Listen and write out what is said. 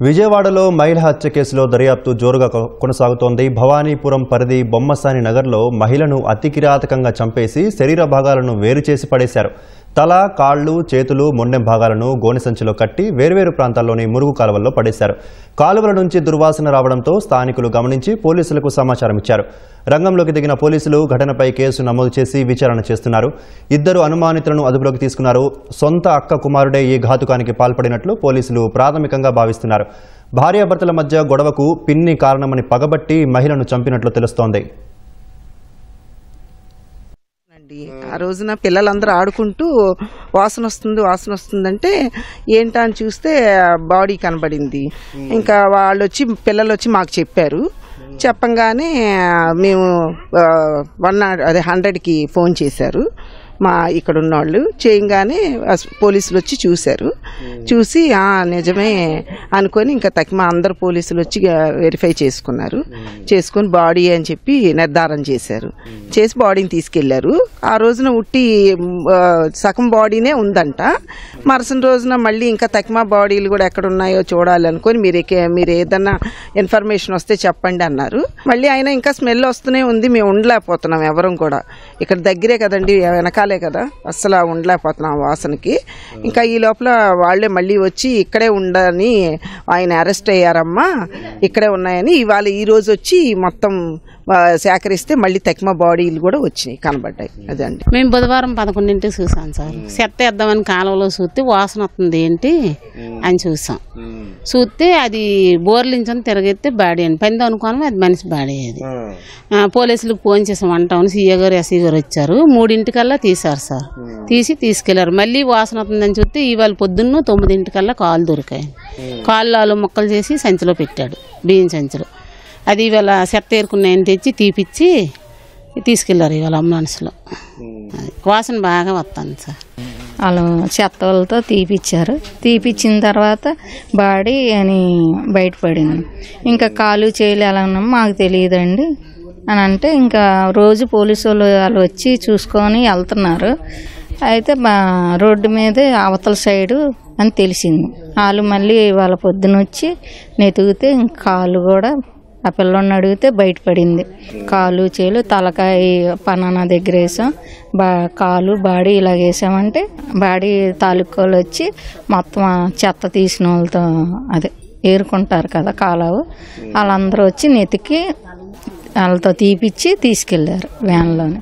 విజయవాడలో మహిళ హత్య కేసులో దర్యాప్తు జోరుగా కొనసాగుతోంది. భవానీపురం పరిధి బొమ్మసాని నగర్లో మహిళను అతి కిరాతకంగా చంపేసి శరీర భాగాలను వేరు చేసి పడేశారు. తల, కాళ్లు, చేతులు, మొండెం భాగాలను గోనె సంచిలో కట్టి వేర్వేరు ప్రాంతాల్లోని మురుగు కాలువల్లో పడేశారు. కాలువల నుంచి దుర్వాసన రావడంతో స్థానికులు గమనించి పోలీసులకు సమాచారం ఇచ్చారు. రంగంలోకి దిగిన పోలీసులు ఘటనపై కేసు నమోదు చేసి విచారణ చేస్తున్నారు. 2 అనుమానితులను అదుపులోకి తీసుకున్నారు. సొంత అక్క కుమారుడే ఈ ఘాతుకానికి పాల్పడినట్లు పోలీసులు ప్రాథమికంగా భావిస్తున్నారు. భార్యాభర్తల మధ్య గొడవకు పిన్ని కారణమని పగబట్టి మహిళను చంపినట్లు తెలుస్తోంది. ఆ రోజున పిల్లలందరూ ఆడుకుంటూ వాసన వస్తుందంటే ఏంటా అని చూస్తే బాడీ కనబడింది. ఇంకా పిల్లలు వచ్చి మాకు చెప్పారు. చెప్పంగానే మేము 100కి ఫోన్ చేశారు. మా ఇక్కడ ఉన్న వాళ్ళు చేయగానే పోలీసులు వచ్చి చూశారు. చూసి నిజమే అనుకొని ఇంకా తక్కువ అందరు పోలీసులు వచ్చి వెరిఫై చేసుకొని బాడీ అని చెప్పి నిర్ధారణ చేశారు. చేసి బాడీని తీసుకెళ్లారు. ఆ రోజున ఉట్టి సగం బాడీనే ఉందంట. మరుసటి రోజున మళ్ళీ ఇంకా తక్కువ బాడీలు కూడా ఎక్కడ ఉన్నాయో చూడాలనుకొని మీరు ఏదన్నా ఇన్ఫర్మేషన్ వస్తే చెప్పండి అన్నారు. మళ్ళీ అయినా ఇంకా స్మెల్ వస్తూనే ఉంది. మేము ఉండలేకపోతున్నాం ఎవరం కూడా. ఇక్కడ దగ్గరే కదండి, వెనకాలే కదా, అస్సలు ఉండలేకపోతున్నాం వాసనకి. ఇంకా ఈ లోపల వాళ్లే మళ్ళీ వచ్చి ఇక్కడే ఉండని ఆయన అరెస్ట్ అయ్యారమ్మా, ఇక్కడే ఉన్నాయని ఈ రోజు వచ్చి మొత్తం సేకరిస్తే మళ్ళీ తక్కువ బాడీలు కూడా వచ్చినాయి, కనబడ్డాయి. అదండి. మేము బుధవారం 11ంటికి చూసాం సార్. చెత్త వేద్దామని కాలువలో చూస్తే వాసన వస్తుంది ఏంటి అని చూస్తే అది బోర్లించని తిరగెత్తే బాడీ అని పని అనుకోని అది మనిషి బాడీ. అది పోలీసులకు ఫోన్ చేసాం. అంటామని సీఏ గారు, ఎస్ఐ గారు వచ్చారు. 3ంటికల్లా తీశారు సార్. తీసుకెళ్లారు. మళ్ళీ వాసన వస్తుందని చూస్తే ఇవాళ పొద్దున్న 9ంటికల్లా కాళ్ళు దొరికాయి. కాళ్ళు ముక్కలు చేసి సంచిలో పెట్టాడు, బియ్యం సంచిలో. అది ఇవాళ చెత్త ఏరుకున్నాయని తెచ్చి తీపిచ్చి తీసుకెళ్లారు ఇవాళ అంబులెన్స్లో. వాసన బాగా వస్తుంది సార్. వాళ్ళు చెత్తలతో తీపిచ్చిన తర్వాత బాడీ అని బయటపడింది. ఇంకా కాలు చేయలు ఎలా ఉన్నామో మాకు తెలియదండి అని అంటే ఇంకా రోజు పోలీసు వాళ్ళు వచ్చి చూసుకొని వెళ్తున్నారు. అయితే రోడ్డు మీదే అవతల సైడు అని తెలిసింది. వాళ్ళు మళ్ళీ వాళ్ళ పొద్దున వచ్చి నెతికితే ఇంకా కాలు కూడా ఆ పిల్లని అడిగితే బయటపడింది. కాలు, చేలు, తలకాయ పనానా దగ్గర వేసాం. కాలు, బాడీ ఇలాగ వేసామంటే బాడీ తాలూకోలు వచ్చి మొత్తం చెత్త తీసిన వాళ్ళతో అదే ఏరుకుంటారు కదా కాలువ, వాళ్ళందరూ వచ్చి నెతికి వాళ్ళతో తీపిచ్చి తీసుకెళ్లారు వ్యాన్లోనే.